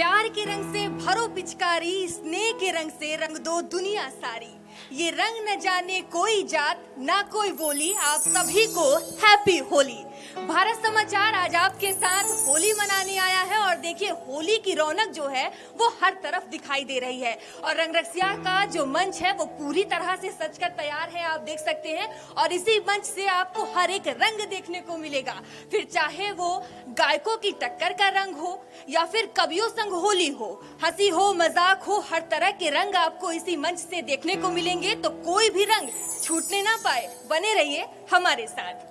प्यार के रंग से भरो पिचकारी, स्नेह के रंग से रंग दो दुनिया सारी। ये रंग न जाने कोई जात ना कोई बोली, आप सभी को हैप्पी होली। भारत समाचार आज आपके साथ होली मनाने आया है और देखिए होली की रौनक जो है वो हर तरफ दिखाई दे रही है और रंगरसिया का जो मंच है वो पूरी तरह से सजकर तैयार है, आप देख सकते हैं। और इसी मंच से आपको हर एक रंग देखने को मिलेगा, फिर चाहे वो गायकों की टक्कर का रंग हो या फिर कवियों संग होली हो, हंसी हो मजाक हो, हर तरह के रंग आपको इसी मंच से देखने को मिलेंगे। तो कोई भी रंग छूटने ना पाए, बने रहिए हमारे साथ।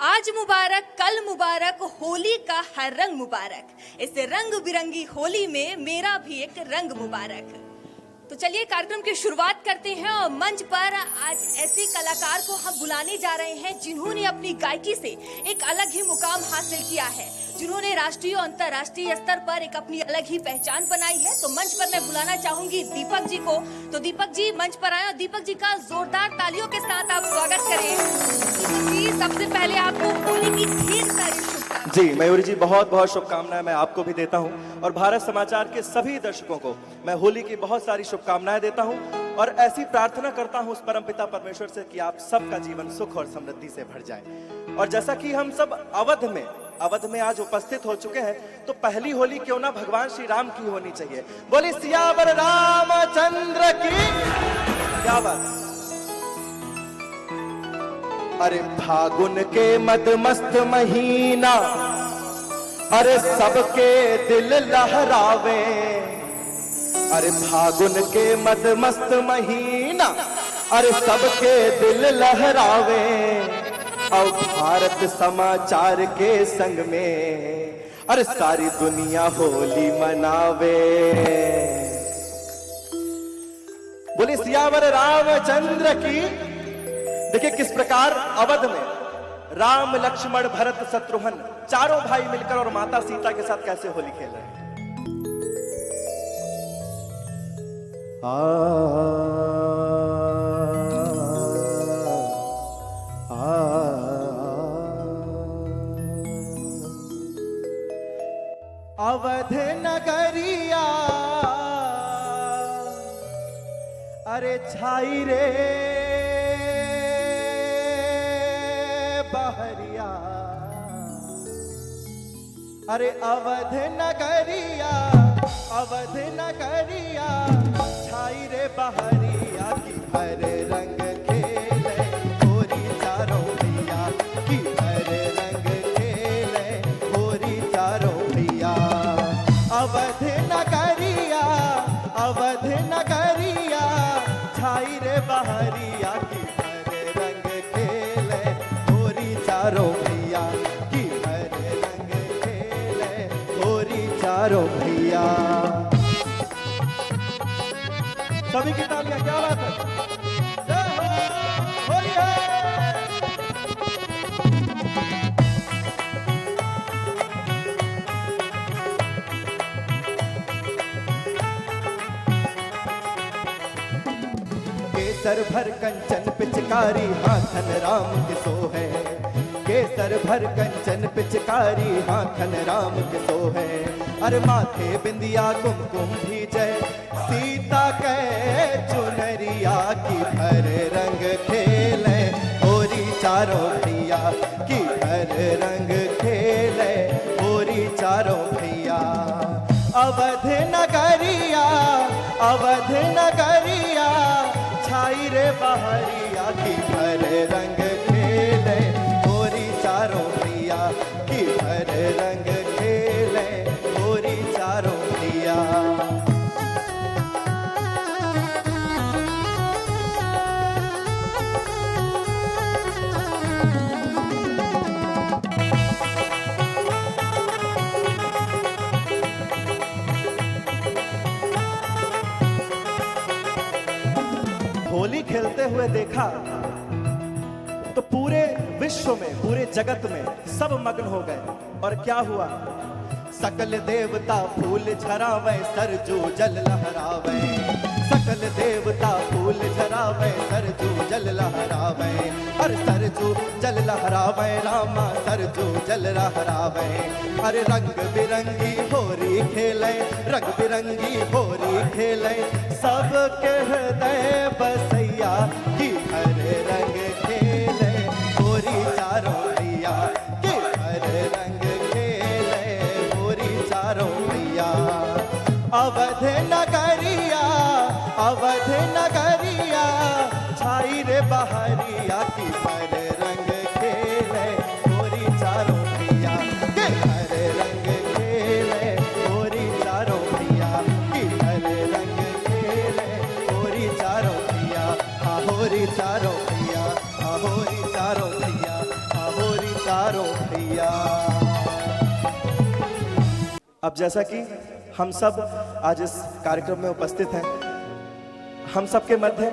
आज मुबारक कल मुबारक, होली का हर रंग मुबारक। इस रंग बिरंगी होली में मेरा भी एक रंग मुबारक। तो चलिए कार्यक्रम की शुरुआत करते हैं और मंच पर आज ऐसे कलाकार को हम बुलाने जा रहे हैं जिन्होंने अपनी गायकी से एक अलग ही मुकाम हासिल किया है, जिन्होंने राष्ट्रीय और अंतर्राष्ट्रीय स्तर पर एक अपनी अलग ही पहचान बनाई है। तो मंच पर मैं बुलाना चाहूंगी दीपक जी को। तो दीपक जी मंच पर आए और दीपक जी का जोरदार तालियों के साथ आप स्वागत करें। दीपक जी सबसे पहले आपको होली की ढेर सारी शुभकामनाएं। जी मयूरी जी, बहुत बहुत शुभकामनाएं मैं आपको भी देता हूं और भारत समाचार के सभी दर्शकों को मैं होली की बहुत सारी शुभकामनाएं देता हूं और ऐसी प्रार्थना करता हूं उस परमपिता परमेश्वर से कि आप सबका जीवन सुख और समृद्धि से भर जाए। और जैसा कि हम सब अवध में आज उपस्थित हो चुके हैं, तो पहली होली क्यों ना भगवान श्री राम की होनी चाहिए। बोली सियावर रामचंद्र की। क्या बात। अरे फागुन के मदमस्त महीना, अरे सबके दिल लहरावे। अरे फागुन के मदमस्त महीना, अरे सबके दिल लहरावे। और भारत समाचार के संग में अरे सारी दुनिया होली मनावे। बोले सियावर रामचंद्र की। देखिए किस प्रकार अवध में राम लक्ष्मण भरत शत्रुघ्न चारों भाई मिलकर और माता सीता के साथ कैसे होली खेल रहे हैं। अवध नगरिया अरे छाई रे बहरिया। अरे अवध नगरिया छाई रे बहरिया। की हर रंग खेले होरी चारों भैया, की हर रंग खेले होरी चारों भैया। अवध नगरिया छाई रे बहरिया। की हर रंग खेले होरी चारों भैया, की हर रंग खेले होरी चारों भैया। सभी की तालियां। क्या बात है। जय हो, होली है। केसर भर कंचन पिचकारी हाथन राम के सो है। केसर भर कंचन पिचकारी हाथन राम के सो है। अरे माथे बिंदिया कुमकुम भीजे सीता के चुनरिया। की हर रंग खेले होरी चारों भैया, की हर रंग खेले होरी चारों भैया। अवध नगरिया छाई रे बहरिया। की हर रंग खेले होरी चारों भैया, की हर रंग खेले होरी चारों भैया। होली खेलते हुए देखा तो पूरे विश्व में, पूरे जगत में सब मग्न हो गए। और क्या हुआ, सकल देवता फूल झरावे सरजू जल लहरावे, सकल देवता फूल झरावे सरजू जल लहरावे, अरे सरजू जल लहरावे रामा सरजू जल लहरावे। अरे रंग बिरंगी होरी खेले, रंग बिरंगी होरी खेले, सबके हृदय बसैया की हर रंग खेले, होरी चारों भैया की हर रंग खेले, होरी चारों भैया। अवध नगरिया, अवध नगरिया, छाई रे बहरिया की हर रंग खेले, होरी चारों भैया के हर रंग खेले, होरी चारों भैया की हर रंग खेले, होरी चारों भैया, हाँ होरी चारों भैया, हाँ होरी चारों भैया, हाँ होरी चारों भैया। अब जैसा कि हम सब आज इस कार्यक्रम में उपस्थित हैं, हम सबके मध्य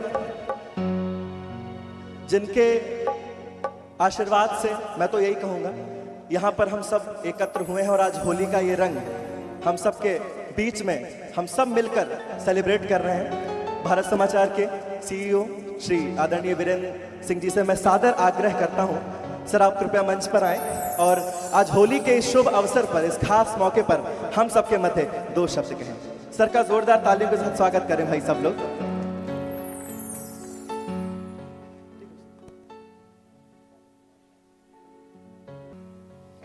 जिनके आशीर्वाद से मैं तो यही कहूंगा यहाँ पर हम सब एकत्र हुए हैं और आज होली का ये रंग हम सबके बीच में हम सब मिलकर सेलिब्रेट कर रहे हैं। भारत समाचार के सीईओ श्री आदरणीय वीरेंद्र सिंह जी से मैं सादर आग्रह करता हूँ, सर आप कृपया मंच पर आएं और आज होली के इस शुभ अवसर पर, इस खास मौके पर हम सबके मध्य दो शब्द कहें। सर का जोरदार तालियों के साथ स्वागत करें भाई सब लोग।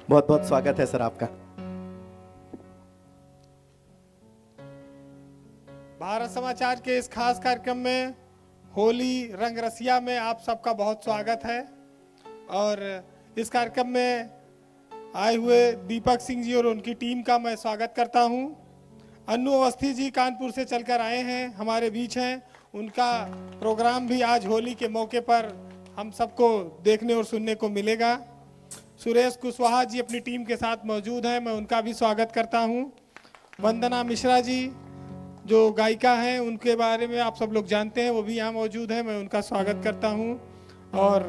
बहुत बहुत स्वागत है सर आपका। भारत समाचार के इस खास कार्यक्रम में होली रंग रसिया में आप सबका बहुत स्वागत है। और इस कार्यक्रम में आए हुए दीपक सिंह जी और उनकी टीम का मैं स्वागत करता हूं। अन्नू अवस्थी जी कानपुर से चलकर आए हैं, हमारे बीच हैं। उनका प्रोग्राम भी आज होली के मौके पर हम सबको देखने और सुनने को मिलेगा। सुरेश कुशवाहा जी अपनी टीम के साथ मौजूद हैं, मैं उनका भी स्वागत करता हूं। वंदना मिश्रा जी जो गायिका हैं, उनके बारे में आप सब लोग जानते हैं, वो भी यहाँ मौजूद हैं, मैं उनका स्वागत करता हूं। और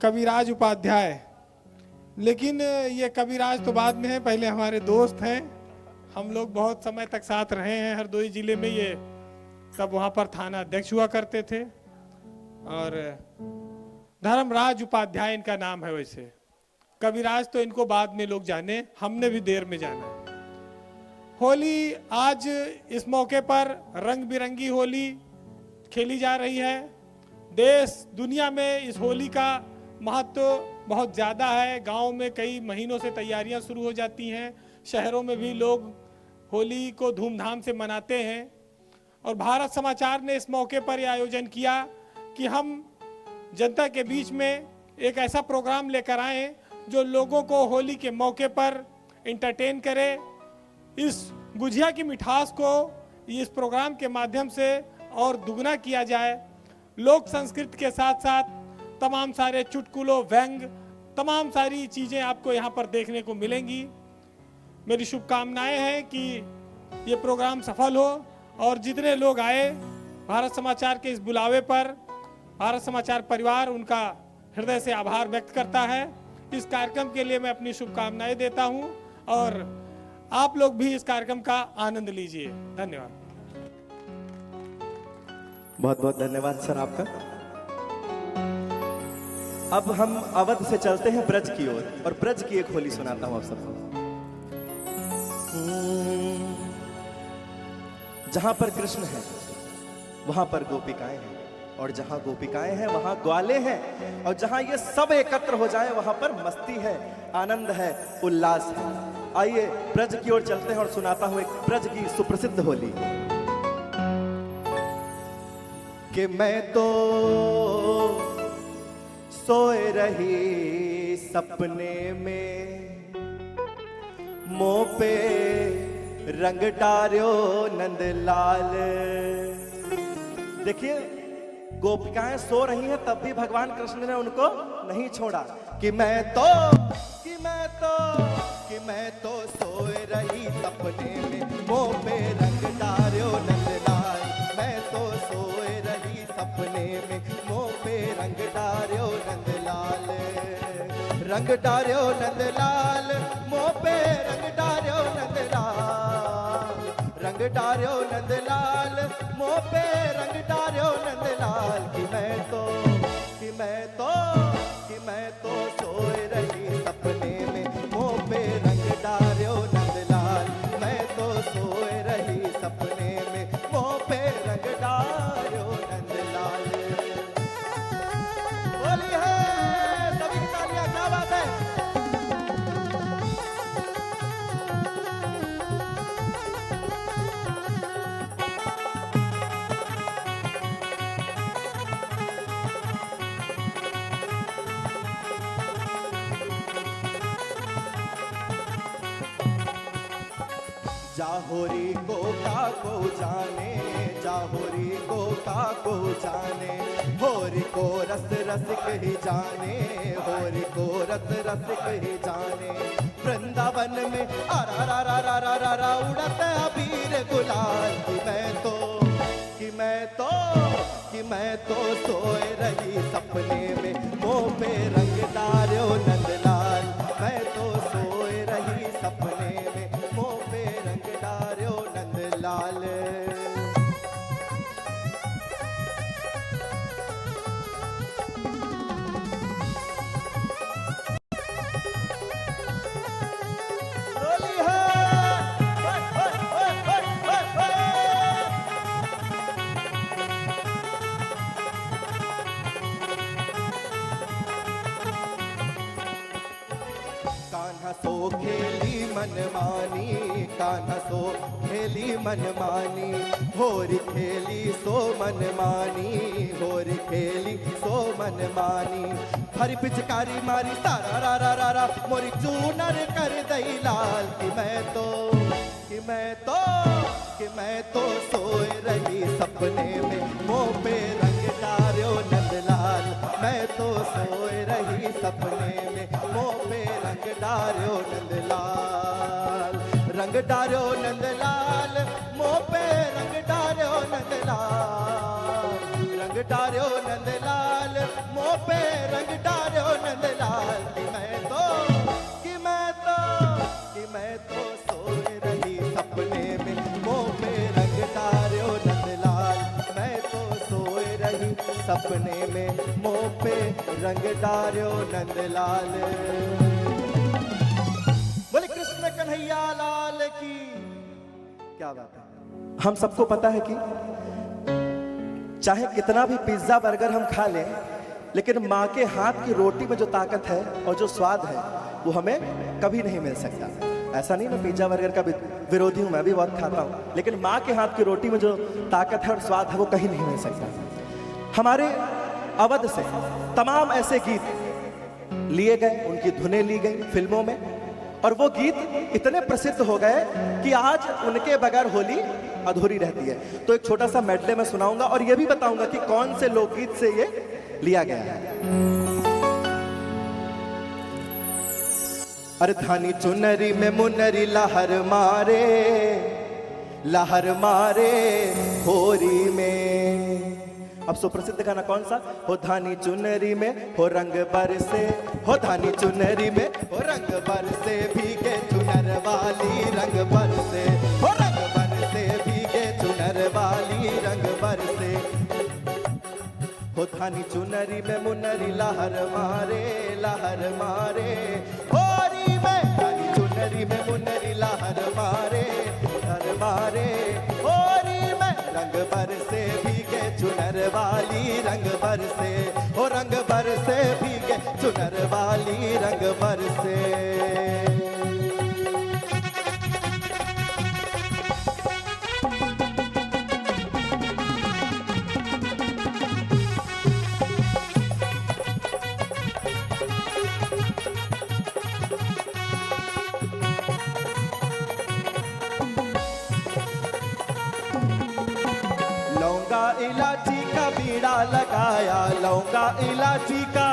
कविराज उपाध्याय, लेकिन ये कविराज तो बाद में है, पहले हमारे दोस्त हैं, हम लोग बहुत समय तक साथ रहे हैं हरदोई जिले में। ये तब वहाँ पर थाना अध्यक्ष हुआ करते थे। और धर्मराज उपाध्याय इनका नाम है। वैसे कविराज तो इनको बाद में लोग जाने, हमने भी देर में जाना। होली आज इस मौके पर रंग बिरंगी होली खेली जा रही है। देश दुनिया में इस होली का महत्व बहुत ज़्यादा है। गांव में कई महीनों से तैयारियां शुरू हो जाती हैं, शहरों में भी लोग होली को धूमधाम से मनाते हैं। और भारत समाचार ने इस मौके पर यह आयोजन किया कि हम जनता के बीच में एक ऐसा प्रोग्राम लेकर आए जो लोगों को होली के मौके पर एंटरटेन करे। इस गुजिया की मिठास को इस प्रोग्राम के माध्यम से और दुगना किया जाए। लोक संस्कृति के साथ साथ तमाम सारे चुटकुलों, व्यंग, तमाम सारी चीज़ें आपको यहाँ पर देखने को मिलेंगी। मेरी शुभकामनाएं हैं कि ये प्रोग्राम सफल हो और जितने लोग आए भारत समाचार के इस बुलावे पर, भारत समाचार परिवार उनका हृदय से आभार व्यक्त करता है। इस कार्यक्रम के लिए मैं अपनी शुभकामनाएं देता हूं और आप लोग भी इस कार्यक्रम का आनंद लीजिए। धन्यवाद। बहुत बहुत धन्यवाद सर आपका। अब हम अवध से चलते हैं ब्रज की ओर और ब्रज की एक होली सुनाता हूं आप सबको। जहां पर कृष्ण है वहां पर गोपिकाएं हैं, और जहां गोपिकाएं हैं वहां ग्वाले हैं, और जहां ये सब एकत्र हो जाएं वहां पर मस्ती है, आनंद है, उल्लास है। आइए ब्रज की ओर चलते हैं और सुनाता हूं एक ब्रज की सुप्रसिद्ध होली। कि मैं तो सोए रही सपने में, मुंह पे रंग डार्यो नंदलाल। देखिए गोपिकाएं सो रही हैं तब भी भगवान कृष्ण ने उनको नहीं छोड़ा। कि मैं तो सोए रही सपने में, मुंह पे रंग डार्यो नंदलाल। मैं तो सोए रही सपने में, मुंह पे रंग डार्यो नंदलाल। रंग डार्यो नंदलाल, मुंह पे रंग डार्यो डार्यो नंदलाल, मुंह पे रंग डार्यो नंदलाल। कि मैं तो सोए रही सपने में, मुंह पे रंग डार्यो नंदलाल। मैं तो सोए रही सपने में, मुंह पे रंग डार्यो नंदलाल। होली है, सभी की तालियां, क्या बात है। जाहोरी को काको जाने, जाहोरी को काको जाने, होरी को रस रस कही जाने, होरी को रस रस कही जाने। वृंदावन में आरा रा रा रा रा रा रा उड़ता अबीर गुलाल। कि मैं तो सोए रही सपने में, मुंह पे रंग डार्यो नंदलाल। मैं तो सोए रही सपने में, मुंह पे रंग डार्यो नंदलाल। होली है, होय, होय, होय, होय, होय, होय। कान्हा सो खेली मनमानी, कान्हा सो खेली मनमानी, होरी खेली सो मनमानी, होरी खेली सो मनमानी। हरी पिचकारी मारी सारा रा रा रा रा, मोरी चूनर कर दई लाल। कि मैं तो सोए रही सपने में, मुंह पे रंग डार्यो नंदलाल। मैं तो सोए रही सपने में, मुंह पे रंग डार्यो नंदलाल। रंग डार्यो नंदलाल, मुंह पे रंग डार्यो नंदलाल। रंग डार्यो नंदलाल, मुंह पे रंग डार्यो नंदलाल। कि मैं तो सोए रही सपने में, मुंह पे रंग डार्यो नंदलाल। मैं तो सोए रही सपने में, मुंह पे रंग डार्यो नंदलाल। बोले कृष्ण कन्हैया लाल की। क्या बात है। हम सबको पता है कि चाहे कितना भी पिज्जा बर्गर हम खा लें, लेकिन माँ के हाथ की रोटी में जो ताकत है और जो स्वाद है, वो हमें कभी नहीं मिल सकता। ऐसा नहीं, मैं पिज्जा बर्गर का विरोधी हूँ, मैं भी बहुत खाता हूँ, लेकिन माँ के हाथ की रोटी में जो ताकत है और स्वाद है, वो कहीं नहीं मिल सकता। हमारे अवध से तमाम ऐसे गीत लिए गए, उनकी धुनें ली गई फिल्मों में, और वो गीत इतने प्रसिद्ध हो गए कि आज उनके बगैर होली अधूरी रहती है। तो एक छोटा सा मेडले में सुनाऊंगा और ये भी बताऊंगा कि कौन से लोकगीत से ये लिया गया है। अरे धानी चुनरी में मुनरी लहर मारे होरी में। अब सुप्रसिद्ध गाना कौन सा? हो धानी चुनरी में हो रंग बरसे, हो धानी चुनरी में हो रंग बरसे, भीगे चुनर वाली रंग बरसे, हो रंग बरसे भीगे चुनर वाली रंग बरसे। हो धानी चुनरी में मुनरी लहर मारे होरी में, धानी चुनरी में मुनरी लहर मारे होरी में, रंग बरसे भीगे चुनर वाली रंग बरसे, हो रंग बरसे भीगे चुनर वाली रंग बरसे। लौंगा इलायची का बीड़ा लगाया, लौंगा इलायची का,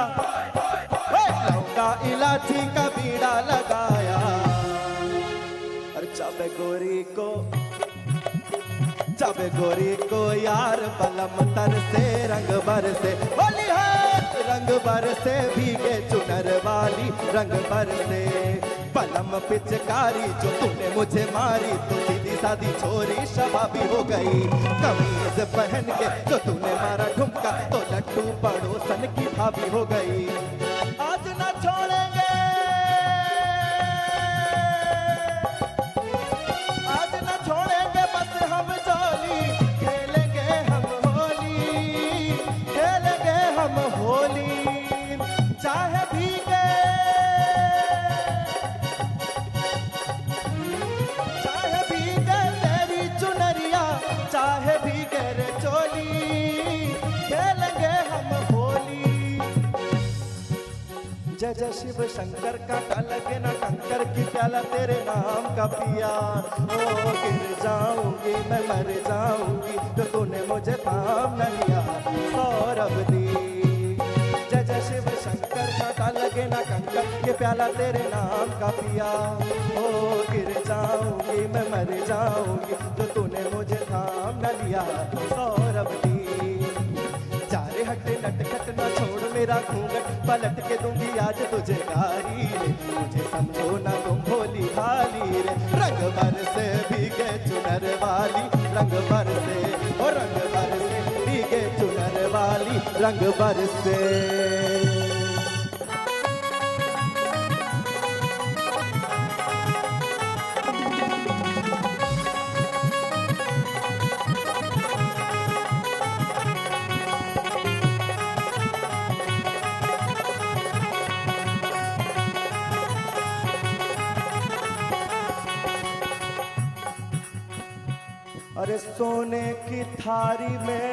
लौंगा इलायची का बीड़ा लगाया। और चाबे गोरी को यार बलम तर से रंग बरसे, होली है रंग बरसे भीगे चुनर वाली रंग बरसे। बलम पिचकारी जो तूने मुझे मारी, तो सीधी सादी छोरी शबाबी हो गई। कमीज पहन के जो तूने मारा ठुमका तो लड्डू पड़ोसन की भाभी हो गई। आज ना छोड़ेंगे, आज ना छोड़ेंगे बस हम जोली, खेलेंगे हम होली, खेलेंगे हम होली। चाहे भीगे, चाहे भीगे तेरी चुनरिया, चाहे भीगे रे चोली, खेलेंगे हम होली। जय जय शिव शंकर कांटा लगे ना कंकर की प्याला तेरे नाम का पिया। ओ गिर जाऊंगी मैं मर जाऊंगी तो तूने मुझे थाम न लिया। सौरभ दी जय जय शिव शंकर कांटा लगे ना कंकर के प्याला तेरे नाम का पिया। ओ गिर जाऊंगी मैं मर जाऊंगी तो तूने मुझे थाम न लिया। सौरभ दी जा रे हटे नटखट ना छोड़ मेरा घूंघट, पलट के दूंगी आज तुझे गारी रे। मुझे समझो ना तुम भोली भाली रे। रंग बरसे भीगे चुनर वाली, रंग बरसे ओ रंग बरसे भीगे चुनर वाली, रंग बरसे। अरे सोने की थारी में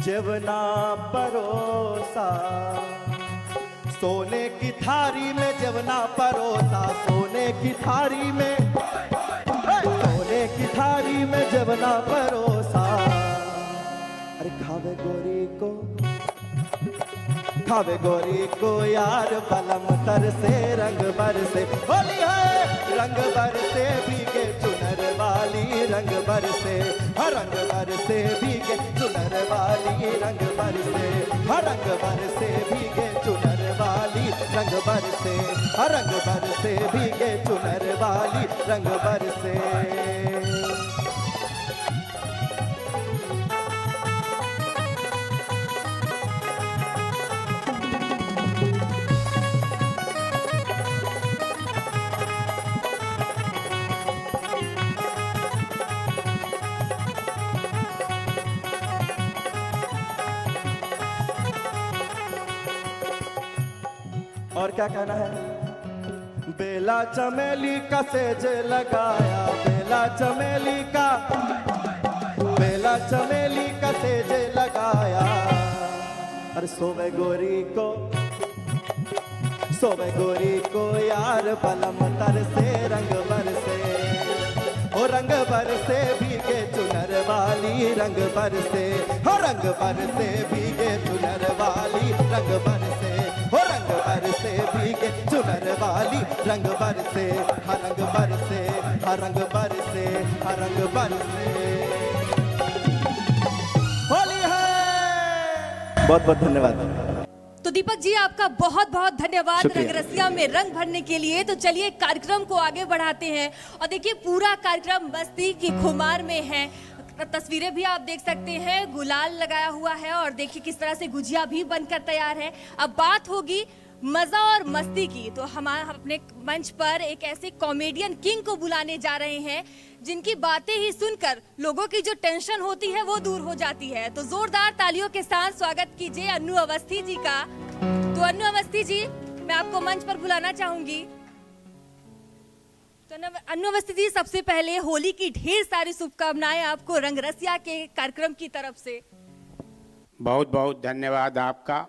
जेवना परोसा, सोने की थारी में जेवना परोसा, सोने की थारी में, सोने की थारी में जेवना परोसा। अरे खावे गोरी को, खावे गोरी को यार बलम तर से रंग बरसे। होली है रंग बरसे भीगे चुनर वाली, रंग बरसे हर रंग बरसे भीगे चुनर वाली, रंग बरसे हर रंग बरसे भीगे चुनर वाली, रंग बरसे हर रंग बरसे भीगे चुनर वाली, रंग बरसे। और क्या कहना है? बेला चमेली का सेज लगाया, बेला चमेली का, बेला चमेली का सेज लगाया। अरे सोवे गोरी को, सोवे गोरी को यार बलम तर से रंग बरसे। ओ रंग बरसे भीगे चुनर वाली, रंग बरसे हो रंग बरसे भीगे चुनर वाली, रंग बरसे हो रंग बरसे भीगे चुनर वाली, रंग बरसे हर रंग बरसे हर रंग बरसे हर रंग बरसे। होली है। बहुत बहुत धन्यवाद। तो दीपक जी आपका बहुत बहुत धन्यवाद रंगरसिया में रंग भरने के लिए। तो चलिए कार्यक्रम को आगे बढ़ाते हैं और देखिए पूरा कार्यक्रम मस्ती की खुमार में है। तस्वीरें भी आप देख सकते हैं, गुलाल लगाया हुआ है और देखिए किस तरह से गुजिया भी बनकर तैयार है। अब बात होगी मजा और मस्ती की, तो हम अपने मंच पर एक ऐसे कॉमेडियन किंग को बुलाने जा रहे हैं जिनकी बातें ही सुनकर लोगों की जो टेंशन होती है वो दूर हो जाती है। तो जोरदार तालियों के साथ स्वागत कीजिए अन्नू अवस्थी जी का। तो अन्नू अवस्थी जी, मैं आपको मंच पर बुलाना चाहूंगी। तो अन्नू अवस्थी जी, सबसे पहले होली की ढेर सारी शुभकामनाएं आपको रंगरसिया के कार्यक्रम की तरफ से। बहुत बहुत धन्यवाद आपका।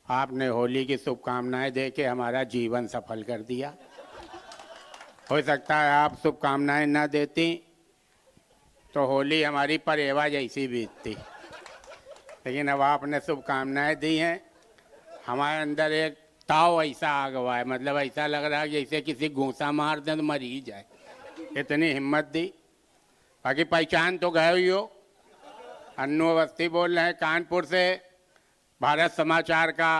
आपने होली की शुभकामनाएं दे के हमारा जीवन सफल कर दिया। हो सकता है आप शुभकामनाएं ना देती तो होली हमारी परेवा जैसी बीतती, लेकिन अब आपने शुभकामनाएं दी हैं। हमारे अंदर एक ताव ऐसा आ गया है, मतलब ऐसा लग रहा है जैसे किसी घूंसा मार दें तो मर ही जाए, इतनी हिम्मत दी। बाकी पहचान तो गए ही हो, अन्नू अवस्थी बोल रहे हैं कानपुर से। भारत समाचार का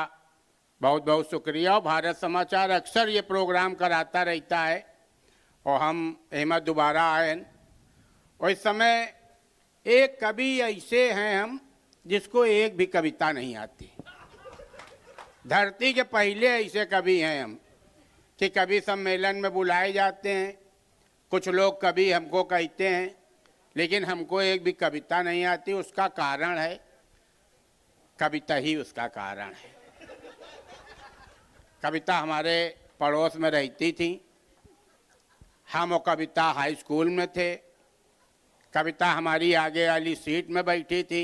बहुत बहुत शुक्रिया। और भारत समाचार अक्सर ये प्रोग्राम कराता रहता है और हम अहमद दोबारा आए हैं। और इस समय एक कवि ऐसे हैं हम जिसको एक भी कविता नहीं आती। धरती के पहले ऐसे कवि हैं हम कि कवि सम्मेलन में बुलाए जाते हैं। कुछ लोग कवि हमको कहते हैं, लेकिन हमको एक भी कविता नहीं आती। उसका कारण है कविता ही उसका कारण है। कविता हमारे पड़ोस में रहती थी। हम वो कविता हाई स्कूल में थे। कविता हमारी आगे वाली सीट में बैठी थी।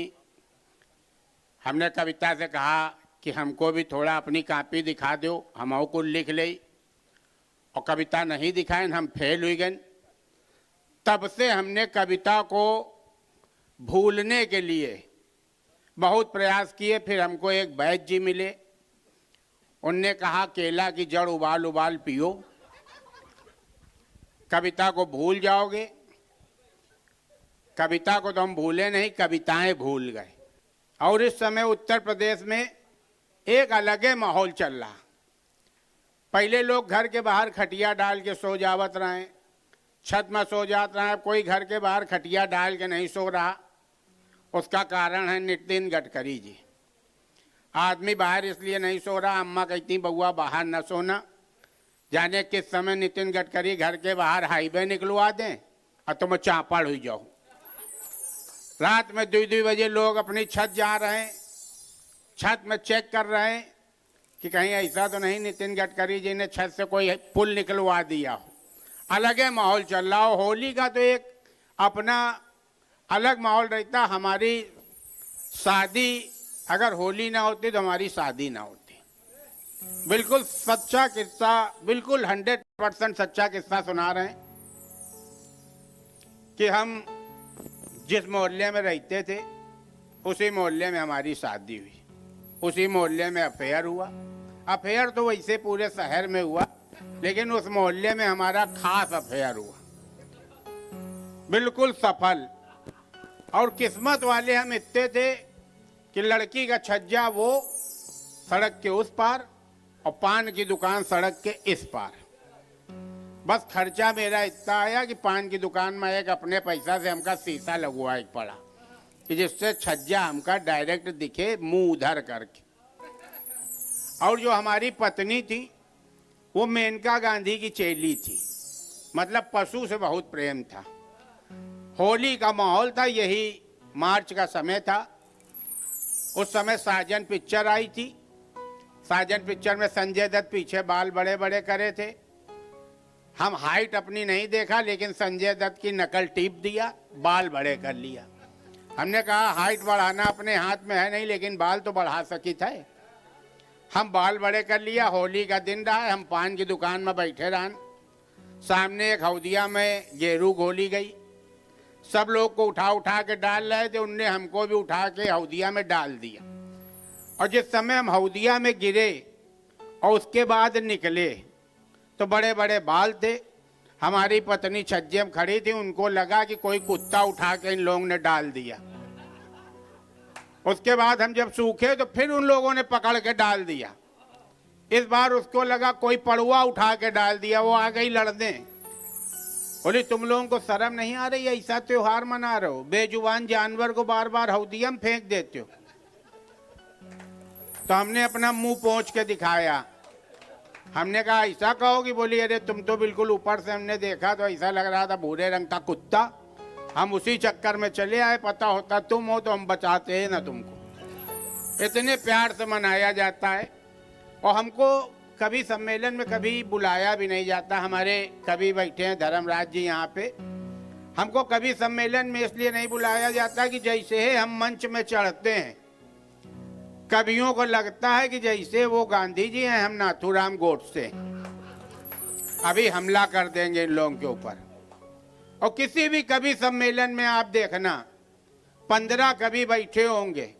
हमने कविता से कहा कि हमको भी थोड़ा अपनी कॉपी दिखा दो, हम कुछ लिख ले। और कविता नहीं दिखाए, हम फेल हुई गए। तब से हमने कविता को भूलने के लिए बहुत प्रयास किए। फिर हमको एक वैद्य जी मिले। उनने कहा केला की जड़ उबाल उबाल पियो, कविता को भूल जाओगे। कविता को तो हम भूले नहीं, कविताएं भूल गए। और इस समय उत्तर प्रदेश में एक अलग ही माहौल चल रहा। पहले लोग घर के बाहर खटिया डाल के सो जावत रहे, छत में सो जात रहे। कोई घर के बाहर खटिया डाल के नहीं सो रहा। उसका कारण है नितिन गडकरी जी। आदमी बाहर इसलिए नहीं सो रहा, अम्मा कहती बउआ बाहर न सोना। जाने किस समय नितिन गडकरी घर के बाहर हाईवे निकलवा दें और तुम चापड़ हुई जाओ। रात में 2-2 बजे लोग अपनी छत जा रहे हैं, छत में चेक कर रहे हैं कि कहीं ऐसा तो नहीं नितिन गडकरी जी ने छत से कोई पुल निकलवा दिया हो। अलग है माहौल चल रहा हो। होली का तो एक अपना अलग माहौल रहता। हमारी शादी अगर होली ना होती तो हमारी शादी ना होती। बिल्कुल सच्चा किस्सा, बिल्कुल 100% सच्चा किस्सा सुना रहे हैं कि हम जिस मोहल्ले में रहते थे उसी मोहल्ले में हमारी शादी हुई। उसी मोहल्ले में अफेयर हुआ। अफेयर तो वैसे पूरे शहर में हुआ, लेकिन उस मोहल्ले में हमारा खास अफेयर हुआ, बिल्कुल सफल। और किस्मत वाले हम इतने थे कि लड़की का छज्जा वो सड़क के उस पार और पान की दुकान सड़क के इस पार। बस खर्चा मेरा इतना आया कि पान की दुकान में एक अपने पैसा से हमका शीशा लगवाए पड़ा कि जिससे छज्जा हमका डायरेक्ट दिखे, मुंह उधर करके। और जो हमारी पत्नी थी वो मेनका गांधी की चेली थी, मतलब पशु से बहुत प्रेम था। होली का माहौल था, यही मार्च का समय था। उस समय साजन पिक्चर आई थी। साजन पिक्चर में संजय दत्त पीछे बाल बड़े बड़े करे थे। हम हाइट अपनी नहीं देखा, लेकिन संजय दत्त की नकल टीप दिया, बाल बड़े कर लिया। हमने कहा हाइट बढ़ाना अपने हाथ में है नहीं, लेकिन बाल तो बढ़ा सकी थे। हम बाल बड़े कर लिया। होली का दिन रहा, हम पान की दुकान में बैठे रहन। सामने एक हौदिया में गेरू गोली गई। सब लोग को उठा उठा के डाल रहे थे। उनने हमको भी उठा के हौदिया में डाल दिया। और जिस समय हम हौदिया में गिरे और उसके बाद निकले तो बड़े बड़े बाल थे। हमारी पत्नी छज्जे में खड़ी थी, उनको लगा कि कोई कुत्ता उठा के इन लोगों ने डाल दिया। उसके बाद हम जब सूखे तो फिर उन लोगों ने पकड़ के डाल दिया। इस बार उसको लगा कोई पड़ुआ उठा के डाल दिया। वो आ गई लड़ने। बोली तुम लोगों को शर्म नहीं आ रही, ऐसा त्योहार मना रहे हो, बेजुबान जानवर को बार बार हौदिया में फेंक देते हो। तो हमने अपना मुंह पोंछ के दिखाया। हमने कहा ऐसा कहोगी? बोली अरे तुम तो बिल्कुल ऊपर से हमने देखा तो ऐसा लग रहा था भूरे रंग का कुत्ता। हम उसी चक्कर में चले आए, पता होता तुम हो तो हम बचाते हैं ना तुमको। इतने प्यार से मनाया जाता है। और हमको कभी सम्मेलन में कभी बुलाया भी नहीं जाता। हमारे कवि बैठे हैं धर्मराज जी यहाँ पे। हमको कभी सम्मेलन में इसलिए नहीं बुलाया जाता कि जैसे ही हम मंच में चढ़ते हैं कवियों को लगता है कि जैसे वो गांधी जी हैं, हम नाथूराम गोडसे, अभी हमला कर देंगे इन लोगों के ऊपर। और किसी भी कवि सम्मेलन में आप देखना 15 कवि बैठे होंगे,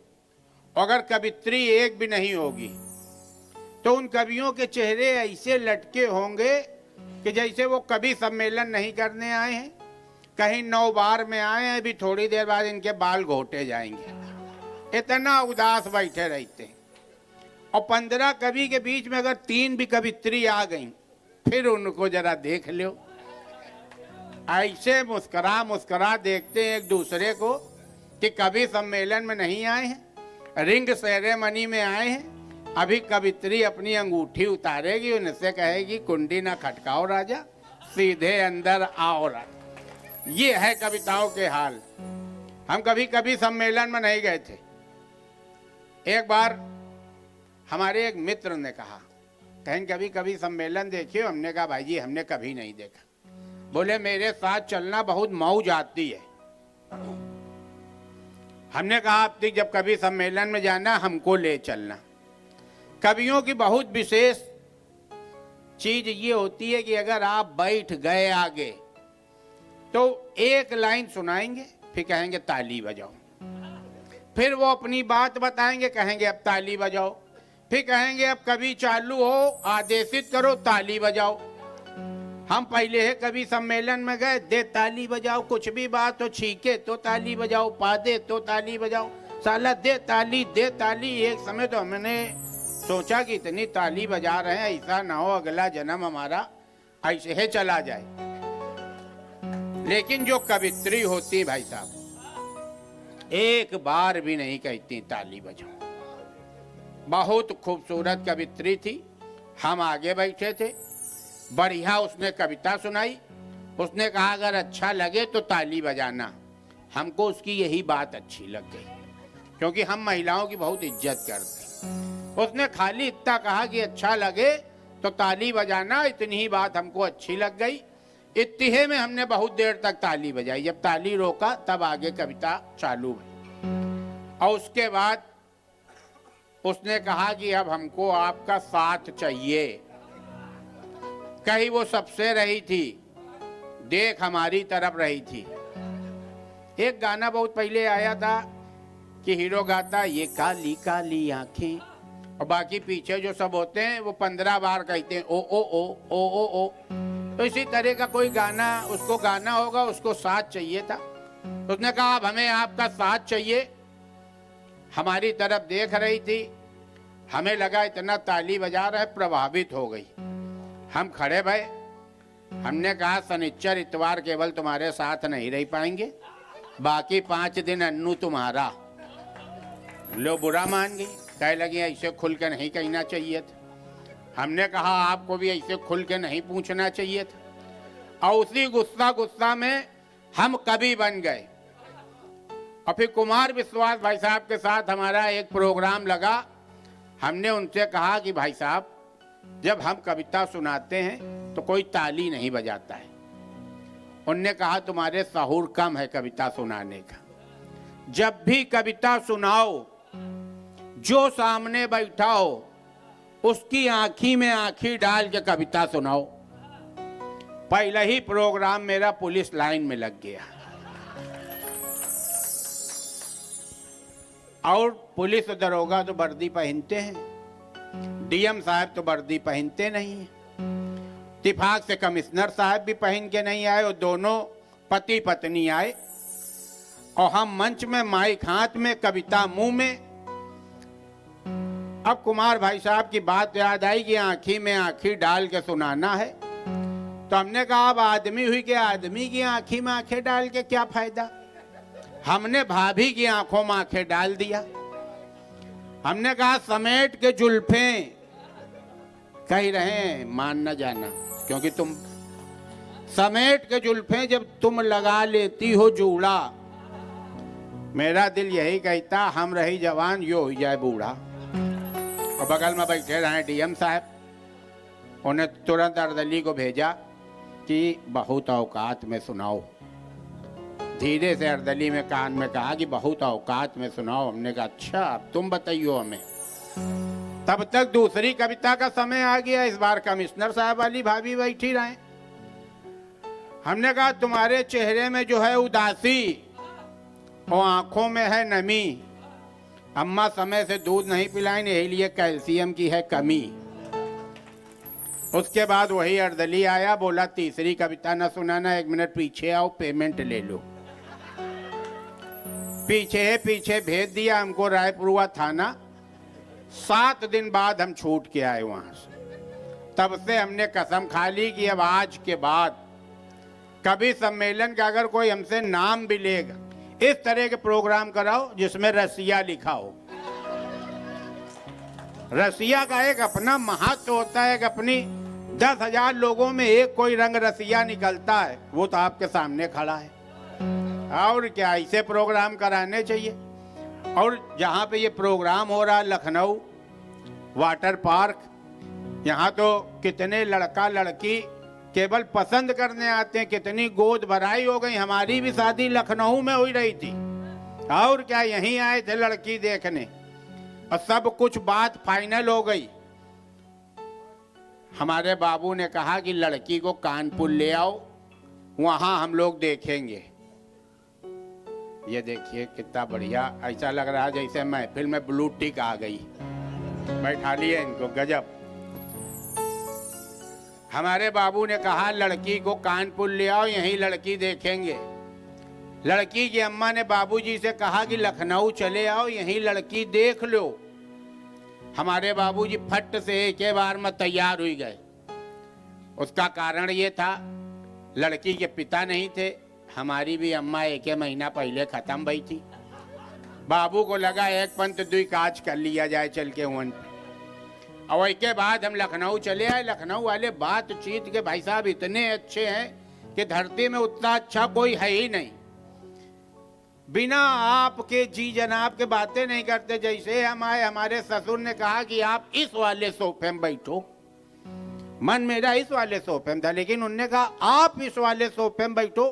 अगर कवित्री एक भी नहीं होगी तो उन कवियों के चेहरे ऐसे लटके होंगे कि जैसे वो कवि सम्मेलन नहीं करने आए हैं, कहीं 9 बार में आए हैं। अभी थोड़ी देर बाद इनके बाल घोटे जाएंगे, इतना उदास बैठे रहते हैं। और 15 कवि के बीच में अगर 3 भी कवित्री आ गई फिर उनको जरा देख लो ऐसे मुस्करा मुस्करा देखते हैं एक दूसरे को कि कभी सम्मेलन में नहीं आए हैं, रिंग सेरेमनी में आए हैं। अभी कवित्री अपनी अंगूठी उतारेगी, उनसे कहेगी कुंडी ना खटकाओ राजा, सीधे अंदर आओ राजा। ये है कविताओं के हाल। हम कभी कभी सम्मेलन में नहीं गए थे। एक बार हमारे एक मित्र ने कहा, कहीं कभी कभी सम्मेलन देखिए। हमने कहा भाई जी हमने कभी नहीं देखा। बोले मेरे साथ चलना बहुत मौज आती है। हमने कहा आप जब कभी सम्मेलन में जाना हमको ले चलना। कवियों की बहुत विशेष चीज ये होती है कि अगर आप बैठ गए आगे तो एक लाइन सुनाएंगे, फिर कहेंगे ताली बजाओ, फिर वो अपनी बात बताएंगे, कहेंगे अब ताली बजाओ, फिर कहेंगे अब कभी चालू हो, आदेशित करो, ताली बजाओ। हम पहले है कभी सम्मेलन में गए, दे ताली बजाओ, कुछ भी बात हो, छीके तो ताली बजाओ, पादे तो ताली बजाओ, साला दे ताली दे ताली। एक समय तो हमने सोचा कि इतनी ताली बजा रहे हैं, ऐसा ना हो अगला जन्म हमारा ऐसे ही चला जाए। लेकिन जो कवित्री होती भाई साहब, एक बार भी नहीं कहती ताली बजाओ। बहुत खूबसूरत कवित्री थी। हम आगे बैठे थे, बढ़िया उसने कविता सुनाई। उसने कहा अगर अच्छा लगे तो ताली बजाना। हमको उसकी यही बात अच्छी लग गई, क्योंकि हम महिलाओं की बहुत इज्जत करते हैं। उसने खाली इतना कहा कि अच्छा लगे तो ताली बजाना, इतनी ही बात हमको अच्छी लग गई। इत्तिहे में हमने बहुत देर तक ताली बजाई। जब ताली रोका तब आगे कविता चालू हुई। और उसके बाद उसने कहा कि अब हमको आपका साथ चाहिए। कहीं वो सबसे रही थी, देख हमारी तरफ रही थी। एक गाना बहुत पहले आया था कि हीरो गाता ये काली काली आंखें, और बाकी पीछे जो सब होते हैं वो 15 बार कहते हैं ओ ओ ओ ओ ओ ओ। तो इसी तरह का कोई गाना उसको गाना होगा, उसको साथ चाहिए था। उसने कहा अब हमें आपका साथ चाहिए। हमारी तरफ देख रही थी, हमें लगा इतना ताली बजा रहा है, प्रभावित हो गई। हम खड़े भये। हमने कहा शनिचर इतवार केवल तुम्हारे साथ नहीं रह पाएंगे, बाकी 5 दिन अन्नू तुम्हारा। लो बुरा मान गई, कह लगी ऐसे खुल के नहीं कहना चाहिए था। हमने कहा आपको भी ऐसे खुल के नहीं पूछना चाहिए था। और उसी गुस्सा में हम कवि बन गए। और फिर कुमार विश्वास भाई साहब के साथ हमारा एक प्रोग्राम लगा। हमने उनसे कहा कि भाई साहब जब हम कविता सुनाते हैं तो कोई ताली नहीं बजाता है। उनने कहा तुम्हारे सहूर कम है कविता सुनाने का। जब भी कविता सुनाओ, जो सामने बैठा हो उसकी आंखी में आंखी डाल के कविता सुनाओ। पहले ही प्रोग्राम मेरा पुलिस लाइन में लग गया। और पुलिस दरोगा तो वर्दी पहनते हैं, डीएम साहब तो वर्दी पहनते नहीं हैं। इत्तेफाक से कमिश्नर साहब भी पहन के नहीं आए, और दोनों पति पत्नी आए। और हम मंच में, माइक हाथ में, कविता मुंह में। अब कुमार भाई साहब की बात याद आई कि आंखी में आंखी डाल के सुनाना है। तो हमने कहा अब आदमी हुई कि आदमी की आंखी में आंखें डाल के क्या फायदा। हमने भाभी की आंखों में आंखें डाल दिया। हमने कहा समेट के जुल्फें, कह रहे हैं मान न जाना, क्योंकि तुम समेट के जुल्फें जब तुम लगा लेती हो जूड़ा, मेरा दिल यही कहता हम रही जवान यो हो जाए बूढ़ा। और बगल में बैठे रहे डीएम साहब, उन्हें तुरंत अर्दली को भेजा कि बहुत औकात में सुनाओ। धीरे से अर्दली में कान में कहा कि बहुत औकात में सुनाओ। हमने कहा अच्छा अब तुम बताइयो हमें। तब तक दूसरी कविता का समय आ गया। इस बार कमिश्नर साहब वाली भाभी बैठी रहे। हमने कहा तुम्हारे चेहरे में जो है उदासी और आंखों में है नमी, अम्मा समय से दूध नहीं पिलाएं, यही लिए कैल्शियम की है कमी। उसके बाद वही अर्दली आया, बोला तीसरी कविता न सुनाना, 1 मिनट पीछे आओ, पेमेंट ले लो। पीछे भेज दिया हमको रायपुर थाना। 7 दिन बाद हम छूट के आए वहां से। तब से हमने कसम खा ली कि अब आज के बाद कभी सम्मेलन का अगर कोई हमसे नाम भी लेगा, इस तरह के प्रोग्राम कराओ जिसमें रसिया लिखा हो। रसिया का एक अपना महत्व होता है कि अपनी 10,000 लोगों में एक कोई रंग रसिया निकलता है, वो तो आपके सामने खड़ा है। और क्या, ऐसे प्रोग्राम कराने चाहिए। और जहाँ पे ये प्रोग्राम हो रहा है लखनऊ वाटर पार्क, यहाँ तो कितने लड़का लड़की केवल पसंद करने आते हैं, कितनी गोद भराई हो गई। हमारी भी शादी लखनऊ में हो रही थी, और क्या, यहीं आए थे लड़की देखने, और सब कुछ बात फाइनल हो गई। हमारे बाबू ने कहा कि लड़की को कानपुर ले आओ, वहां हम लोग देखेंगे। ये देखिए कितना बढ़िया, ऐसा लग रहा है जैसे महफिल में ब्लू टिक आ गई। बैठा लिए इनको, गजब। हमारे बाबू ने कहा लड़की को कानपुर ले आओ, यहीं लड़की देखेंगे। लड़की की अम्मा ने बाबूजी से कहा कि लखनऊ चले आओ, यहीं लड़की देख लो। हमारे बाबूजी फट से एक बार में तैयार हुई गए। उसका कारण ये था, लड़की के पिता नहीं थे। हमारी भी अम्मा 1 महीना पहले खत्म भई थी। बाबू को लगा एक पंथ दुई काज कर लिया जाए चल के वन पे। और इसके बाद हम लखनऊ चले आए। लखनऊ वाले बातचीत के भाई साहब इतने अच्छे हैं कि धरती में उतना अच्छा कोई है ही नहीं। बिना आपके जी जनाब के बातें नहीं करते। जैसे हम आए, हमारे ससुर ने कहा कि आप इस वाले सोफे में बैठो। मन मेरा इस वाले सोफे में था, लेकिन उन्होंने कहा आप इस वाले सोफे में बैठो।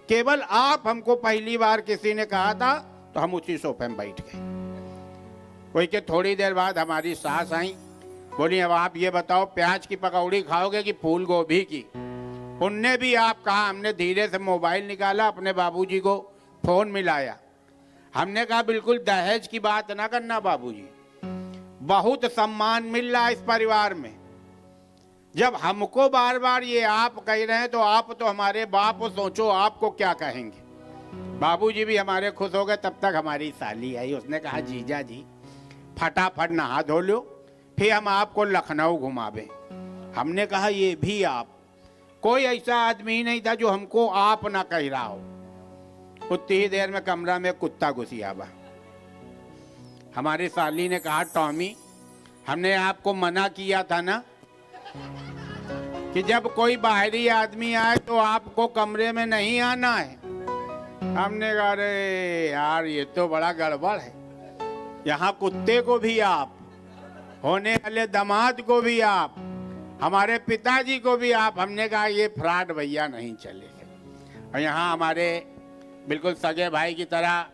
केवल आप हमको पहली बार किसी ने कहा था तो हम उसी सोफे में बैठ गए। कोई के थोड़ी देर बाद हमारी सास आई, बोली अब आप ये बताओ प्याज की पकौड़ी खाओगे कि फूल गोभी की। उनने भी आप कहा। हमने धीरे से मोबाइल निकाला, अपने बाबूजी को फोन मिलाया। हमने कहा बिल्कुल दहेज की बात ना करना बाबूजी, बहुत सम्मान मिल रहा है इस परिवार में। जब हमको बार बार ये आप कह रहे हैं तो आप तो हमारे बाप हो, सोचो आपको क्या कहेंगे। बाबूजी भी हमारे खुश हो गए। तब तक हमारी साली आई, उसने कहा जीजा जी फटाफट नहा धो लो, फिर हम आपको लखनऊ घुमावे। हमने कहा ये भी आप, कोई ऐसा आदमी नहीं था जो हमको आप ना कह रहा हो। उतनी ही देर में कमरा में कुत्ता घुसी आवा। हमारी साली ने कहा टॉमी हमने आपको मना किया था ना कि जब कोई बाहरी आदमी आए तो आपको कमरे में नहीं आना है। हमने कहा अरे यार ये तो बड़ा गड़बड़ है, यहाँ कुत्ते को भी आप, होने वाले दामाद को भी आप, हमारे पिताजी को भी आप। हमने कहा ये फ्रॉड भैया नहीं चलेगा। और यहाँ हमारे बिल्कुल सगे भाई की तरह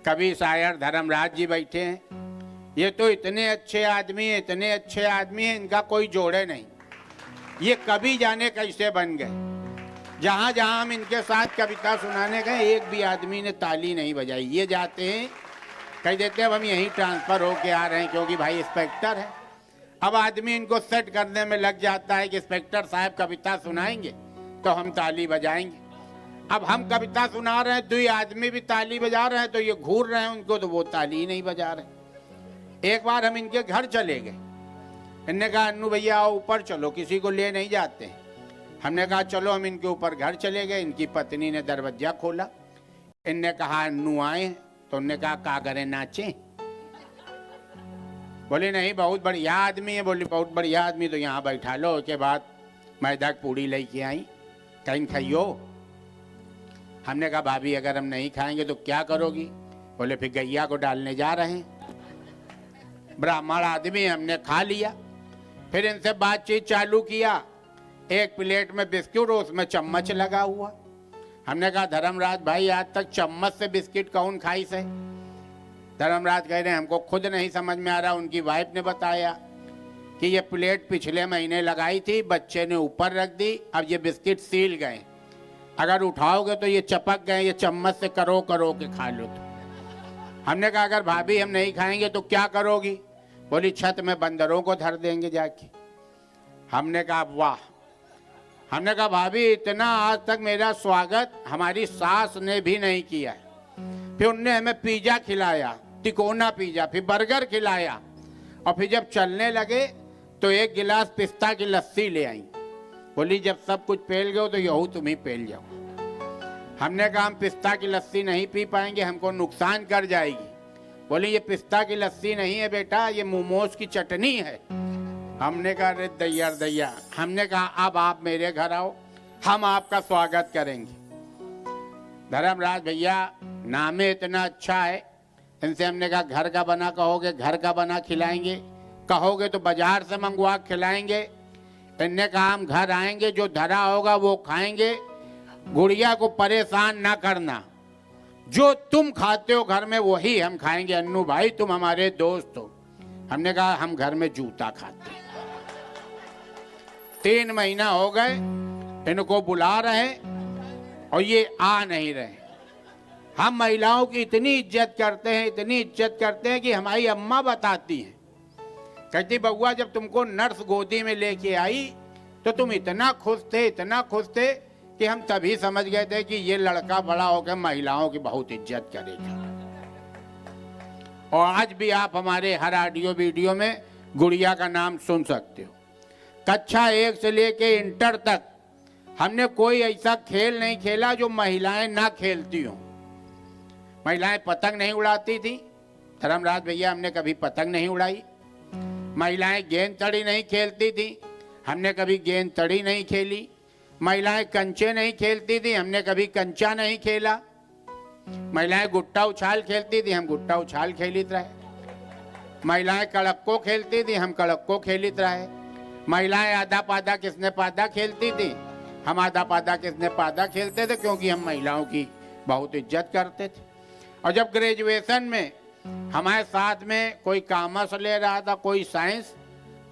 कवि शायर धर्मराज जी बैठे हैं। ये तो इतने अच्छे आदमी हैं, इतने अच्छे आदमी हैं, इनका कोई जोड़े नहीं। ये कवि जाने कैसे बन गए। जहाँ जहाँ हम इनके साथ कविता सुनाने गए, एक भी आदमी ने ताली नहीं बजाई। ये जाते हैं कह देते हैं अब हम यहीं ट्रांसफर होके आ रहे हैं क्योंकि भाई इंस्पेक्टर है। अब आदमी इनको सेट करने में लग जाता है कि इंस्पेक्टर साहब कविता सुनाएंगे तो हम ताली बजाएंगे। अब हम कविता सुना रहे हैं, 2 आदमी भी ताली बजा रहे हैं, तो ये घूर रहे हैं उनको, तो वो ताली नहीं बजा रहे। एक बार हम इनके घर चले गए। इनने कहा अन्नू भैया आओ ऊपर चलो, किसी को ले नहीं जाते। हमने कहा चलो, हम इनके ऊपर घर चले गए। इनकी पत्नी ने दरवाजा खोला। इनने कहा अन्नू आए, तो उनने कहा का करे नाचे। बोले नहीं बहुत बढ़िया आदमी है। बोली बहुत बढ़िया आदमी तो यहाँ बैठा लो। उसके बाद मैदा की पूड़ी लेके आई, कहीं खाइयो। हमने कहा भाभी अगर हम नहीं खाएंगे तो क्या करोगी। बोले फिर गैया को डालने जा रहे हैं। ब्राह्मण आदमी, हमने खा लिया। फिर इनसे बातचीत चालू किया। एक प्लेट में बिस्किट, उसमें चम्मच लगा हुआ। हमने कहा धर्मराज भाई आज तक चम्मच से बिस्किट कौन खाई से। धर्मराज कह रहे हैं हमको खुद नहीं समझ में आ रहा। उनकी वाइफ ने बताया कि ये प्लेट पिछले महीने लगाई थी, बच्चे ने ऊपर रख दी, अब ये बिस्किट सील गए, अगर उठाओगे तो ये चपक गए, ये चम्मच से करो करो के खा लो। तो हमने कहा अगर भाभी हम नहीं खाएंगे तो क्या करोगी। बोली छत में बंदरों को धर देंगे जाके। हमने कहा वाह। हमने कहा भाभी इतना आज तक मेरा स्वागत हमारी सास ने भी नहीं किया। फिर उनने हमें पिज्जा खिलाया, तिकोना पिज्जा, फिर बर्गर खिलाया, और फिर जब चलने लगे तो 1 गिलास पिस्ता की लस्सी ले आई। बोली जब सब कुछ पेल गए तो यहू तुम ही पेल जाओ। हमने कहा हम पिस्ता की लस्सी नहीं पी पाएंगे, हमको नुकसान कर जाएगी। बोली ये पिस्ता की लस्सी नहीं है बेटा, ये मोमोज की चटनी है। हमने कहा अरे दैया दैया। हमने कहा अब आप मेरे घर आओ, हम आपका स्वागत करेंगे। धर्मराज भैया नाम इतना अच्छा है, इनसे हमने कहा घर का बना कहोगे घर का बना खिलाएंगे, कहोगे तो बाजार से मंगवा खिलाएंगे। इनने कहा हम घर आएंगे, जो धरा होगा वो खाएंगे, गुड़िया को परेशान ना करना, जो तुम खाते हो घर में वही हम खाएंगे। अन्नू भाई तुम हमारे दोस्त हो। हमने कहा हम घर में जूता खाते हैं। 3 महीना हो गए इनको बुला रहे और ये आ नहीं रहे। हम महिलाओं की इतनी इज्जत करते हैं, इतनी इज्जत करते हैं कि हमारी अम्मा बताती हैं, कहती बउआ जब तुमको नर्स गोदी में लेके आई तो तुम इतना खुश थे, इतना खुश थे कि हम तभी समझ गए थे कि ये लड़का बड़ा होकर महिलाओं की बहुत इज्जत करेगा। और आज भी आप हमारे हर ऑडियो वीडियो में गुड़िया का नाम सुन सकते हो। कक्षा 1 से लेके इंटर तक हमने कोई ऐसा खेल नहीं खेला जो महिलाएं ना खेलती हों। महिलाएं पतंग नहीं उड़ाती थी, धर्मराज भैया हमने कभी पतंग नहीं उड़ाई। महिलाएं गेंद तड़ी नहीं खेलती थी, हमने कभी गेंद तड़ी नहीं खेली। महिलाएं कंचे नहीं खेलती थी, हमने कभी कंचा नहीं खेला। महिलाएं गुट्टा उछाल खेलती थी, हम गुट्टा उछाल खेलित रहे। महिलाएं कड़क्को खेलती थी, हम कड़क्को खेलित रहे। महिलाएं आधा पादा किसने पादा खेलती थी, हम आधा पादा किसने पादा खेलते थे, क्योंकि हम महिलाओं की बहुत इज्जत करते थे। और जब ग्रेजुएशन में हमारे साथ में कोई कॉमर्स ले रहा था, कोई साइंस,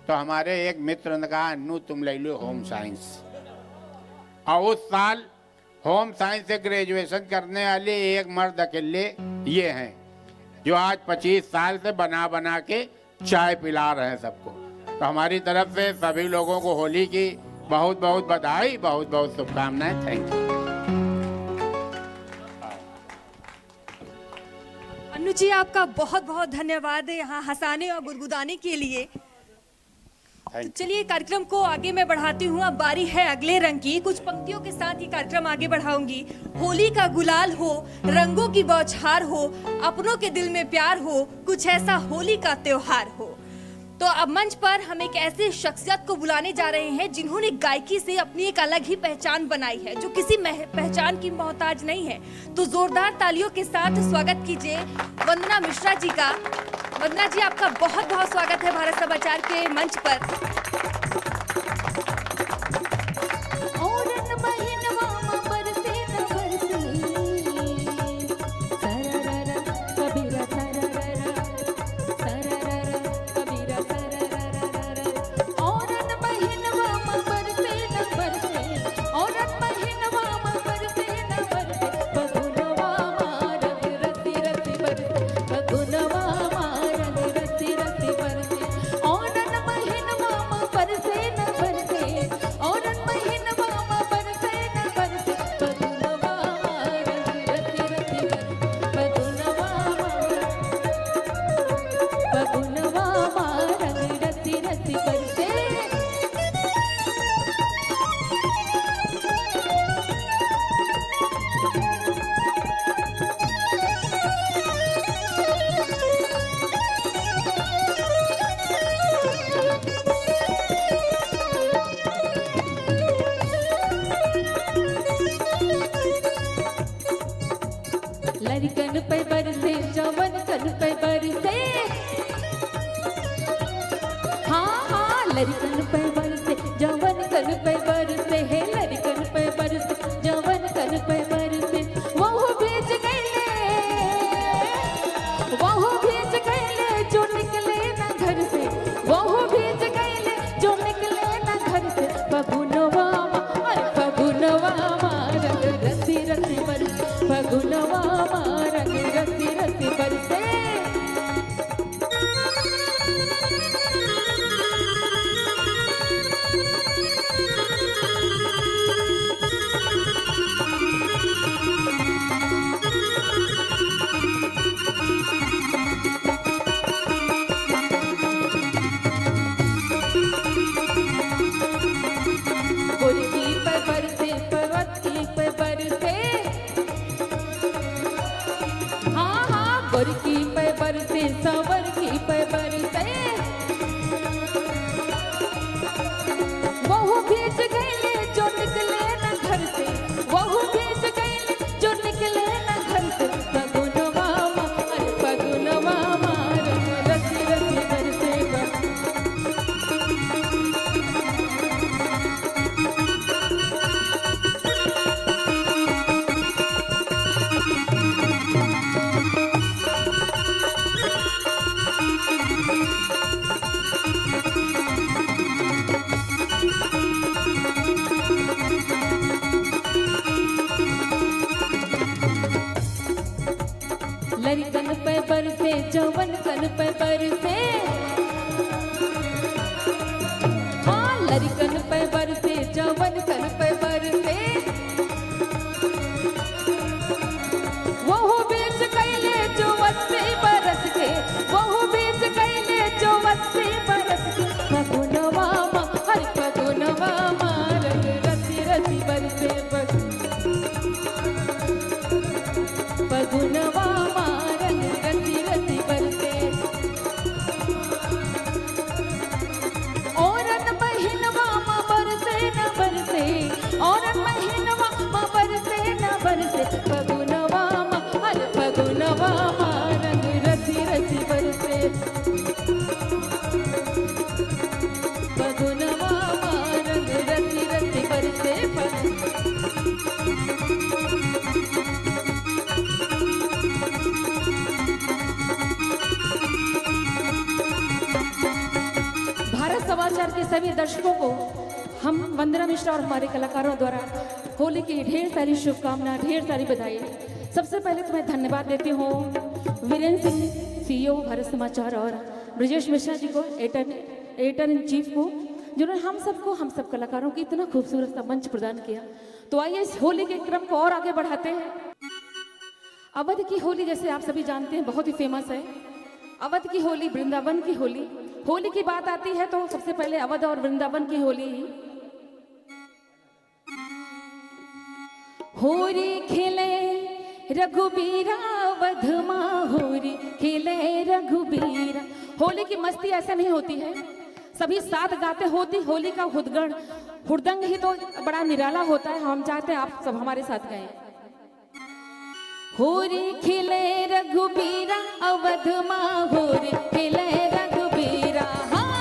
तो हमारे एक मित्र ने कहा अन्नू तुम ले लो होम साइंस। और उस साल होम साइंस से ग्रेजुएशन करने वाले एक मर्द अकेले ये हैं, जो आज 25 साल से बना बना के चाय पिला रहे हैं सबको। तो हमारी तरफ से सभी लोगों को होली की बहुत बहुत बधाई, बहुत बहुत शुभकामनाएं। Thank you. अन्नू जी आपका बहुत बहुत धन्यवाद है यहाँ हंसाने और गुदगुदाने के लिए। तो चलिए कार्यक्रम को आगे मैं बढ़ाती हूँ। अब बारी है अगले रंग की। कुछ पंक्तियों के साथ ये कार्यक्रम आगे बढ़ाऊंगी। होली का गुलाल हो, रंगों की बौछार हो, अपनों के दिल में प्यार हो, कुछ ऐसा होली का त्योहार हो। तो अब मंच पर हम एक ऐसे शख्सियत को बुलाने जा रहे हैं जिन्होंने गायकी से अपनी एक अलग ही पहचान बनाई है, जो किसी पहचान की मोहताज नहीं है। तो जोरदार तालियों के साथ स्वागत कीजिए वंदना मिश्रा जी का। वंदना जी आपका बहुत बहुत स्वागत है भारत समाचार के मंच पर। परसे गोर की पे बरसे सावर की पे बरसे वहु भीज गए जो निकले न घर से, वहु भीज गए जो निकले न घर से। फगुनवा अरे फगुनवा रसी रसी बरसे लड़कन पे बरसे जवन कन पे बरसे, हाँ लड़कन पे बरसे जवन कन पे बरसे वहु बीच कैले जो 80 बरस के, वहु बीच कैले जो 80 बरस के। फगुनवा हर फगुनवा रंग रसी रसी बरसे फगुनवा रंग रसी रसी बरसे। औरत बहिनवा बरसे न बरसे, औरत बहिनवा बरसे न बरसे। फगुनवा हर फगुनवा रंग रसी रसी बरसे फगुनवा रंग रसी रसी बरसे। भारत समाचार के सभी दर्शकों को हम वंदना मिश्रा और हमारे कलाकारों द्वारा होली की ढेर सारी शुभकामनाएं, ढेर सारी बधाई। सबसे पहले तो मैं धन्यवाद देती हूँ वीरेंद्र सिंह सीईओ भारत समाचार और ब्रजेश मिश्रा जी को एडिटर इन चीफ को, जिन्होंने हम सब कलाकारों को इतना खूबसूरत सा मंच प्रदान किया। तो आइए इस होली के क्रम को और आगे बढ़ाते हैं। अवध की होली जैसे आप सभी जानते हैं बहुत ही फेमस है। अवध की होली, वृंदावन की होली। होली की बात आती है तो सबसे पहले अवध और वृंदावन की होली ही। होरी खेले रघुबीरा अवध मां, होरी खेले रघुबीरा। होली की मस्ती ऐसे नहीं होती है, सभी साथ गाते होती। होली का हुड़दंग ही तो बड़ा निराला होता है। हम चाहते हैं आप सब हमारे साथ गाएं। होरी खेले रघुबीरा अवध मां, होरी खेले रघुबीरा। हाँ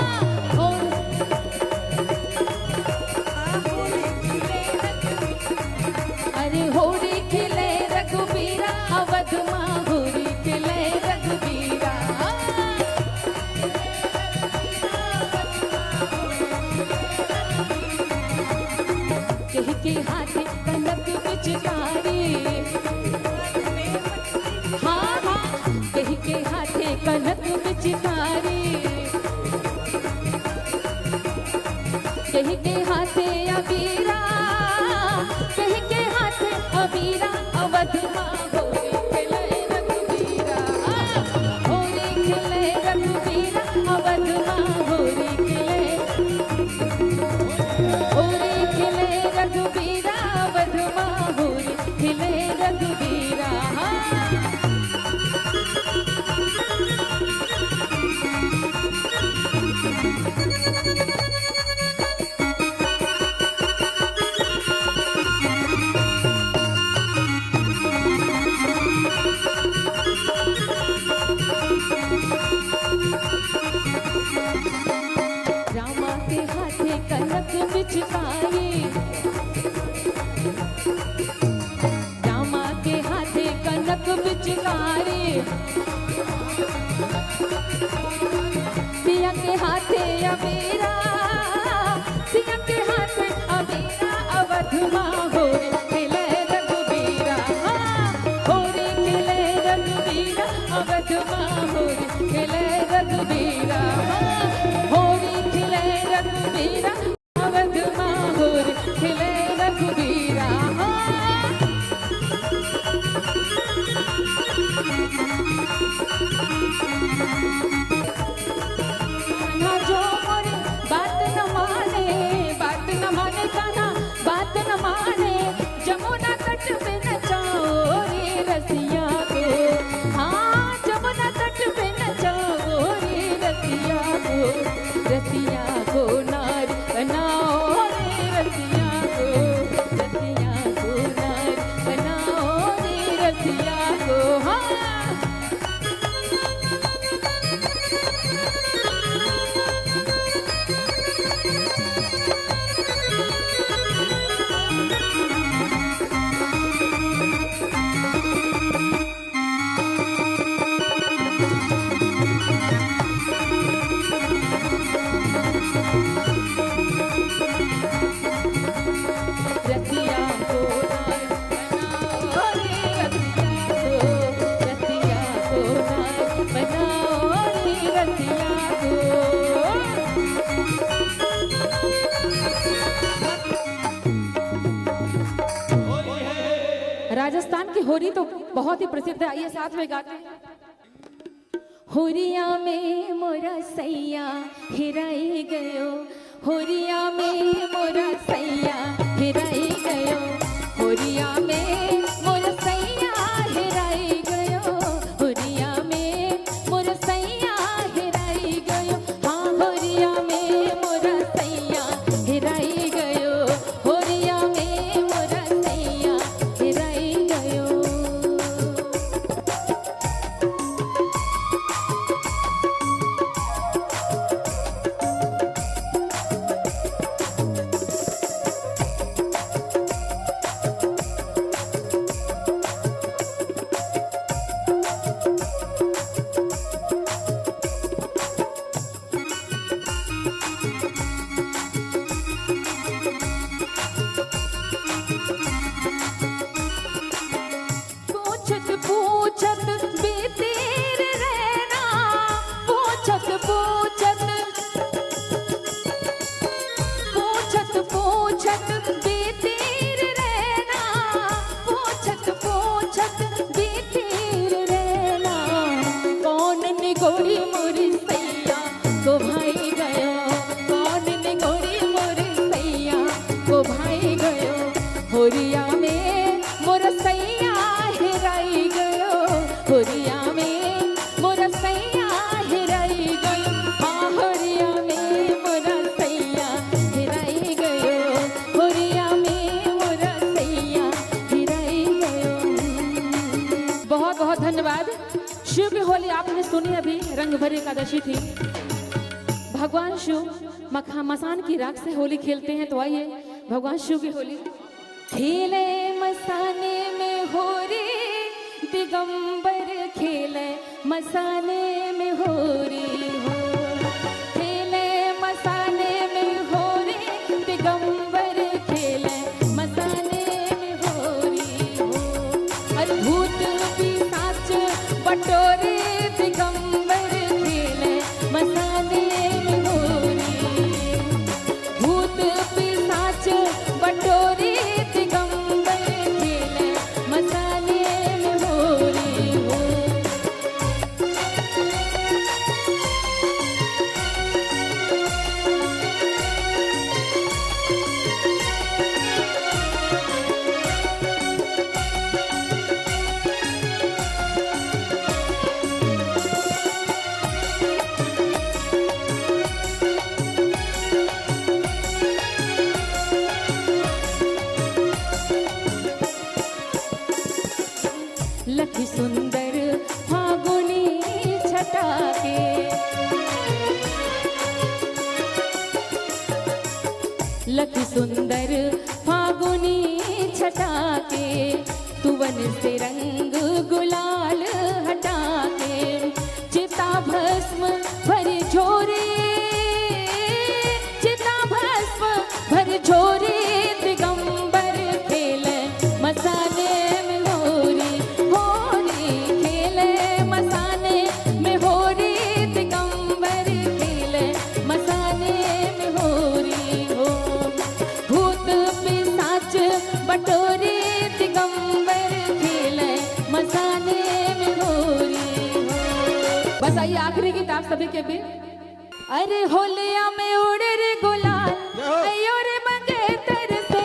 अरे होरी खेले रघुबीरा अवध मां, होरी खेले रघुबीरा। कह के हाथे कनक पिचकारी, हाँ हाँ कह के हाथे कनक पिचकारी, कह के हाथे अबीरा, कह के हाथे अबीरा अवध मां, होली खेले रघुबीरा। होली खेले रघुबीरा अवध मां, होली खेले रघुबीरा अवध मां, होली खेले रघुबीरा। रामा के हाथे कनक पिचकारी, रामा के हाथे कनक पिचकारी, सिया के हाथे अबीरा, सिया के हाथे अबीरा अवध मां, होली खेले रघुबीरा। होली खेले रघुबीरा अवध मां, होली खेले रघुबीरा। होली खेले रघुबीरा अवध मां, होली खेले रघुबीरा। राजस्थान की होली तो बहुत ही प्रसिद्ध है, आइए साथ में गाते हैं। होरिया में मोरा सैया हेराई गयो, होरिया में मोरा सैया हेराई गयो, होरिया में मोरा सैया हेराई गयो, होरिया में मोरा सैया हेराई गयो, हाँ होरिया में मोरा सैया हेराई गयो, होरिया में मोरा सैया हेराई गयो। पूछत पूछत बीतीर रहना, पूछत पूछत पूछत पूछत बीतीर रहना, पूछत पूछत बीतीर रहना, कौन निगोरी मोरी सैया को भाई गयो, कौन निगोरी मोरी सैया को भाई गयो, होरिया में मोरा सैया हेराई गयो, होरिया में मोरा सैया हेराई गयो, हाँ होरिया में मोरा सैया हेराई गयो, होरिया में मोरा सैया हेराई गयो। बहुत बहुत धन्यवाद। शिव की होली आपने सुनी, अभी रंग भरी एकादशी थी। भगवान शिव मसान की राख से होली खेलते हैं, तो आइए भगवान शिव की होली खेले मसाने में होरी, दिगंबर खेले मसाने में होरी हो, खेले मसाने में होरी, दिगंबर खेले मसाने में होरी हो, अद्भुत पिशाच बटोरे, दिगंबर खेले मसाने में होरी, भूत पिशाच बटोरे, दिगंबर खेले मसाने में होरी हो। लखी सुंदर फागुनी छटा के, लखी सुंदर फागुनी छटा के, तुवन से रंग गुलाल हटा के, चिता भस्म भरी झोरे, चिता भस्म भरी झोरे, दिगंबर खेले मसाने में होरी, होरी खेले मसाने में होरी, दिगंबर खेले मसाने में होरी हो, भूत पिशाच बटोरे, दिगंबर खेले मसाने में होरी हो। बस आइए आखिरी गीत आप सभी के भी। अरे होलिया में उड़े रे गुलाल, कयो रे मंगेतर से,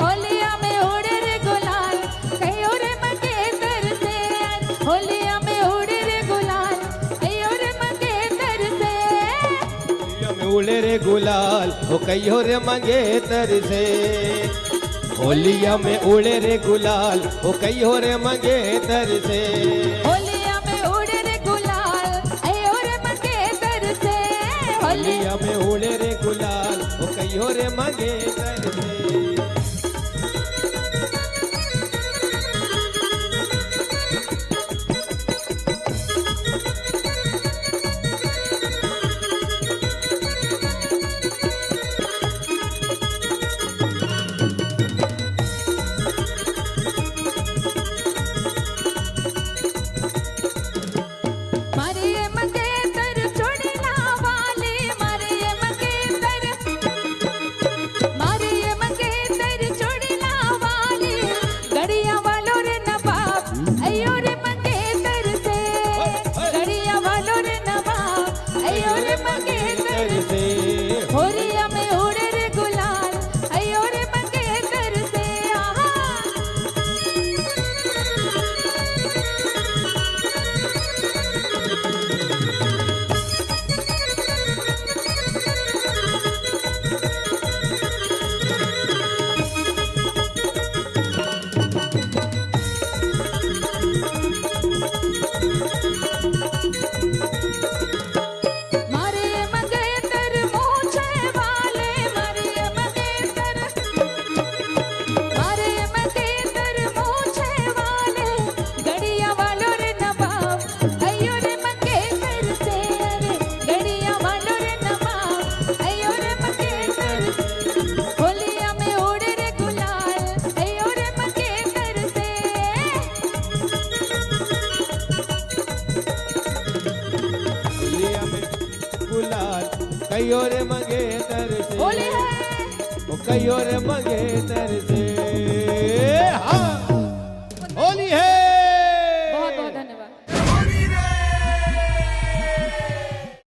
होलिया में उड़े रे गुलाल, कयो रे मंगेतर से, होलिया में उड़े रे गुलाल, कयो रे मंगेतर से, होलिया में उड़े रे गुलाल हो कहियो रे मंगेतर से, होलिया में उड़े रे गुलाल हो कहियो रे मंगेतर से, होलिया में उड़े रे गुलाल, कयो रे मंगेतर से, होलिया में उड़े रे गुलाल हो कहियो रे मंगेतर से। मारे मंगेतर कई और मंगेतर से होली है ओ कई और मंगेतर से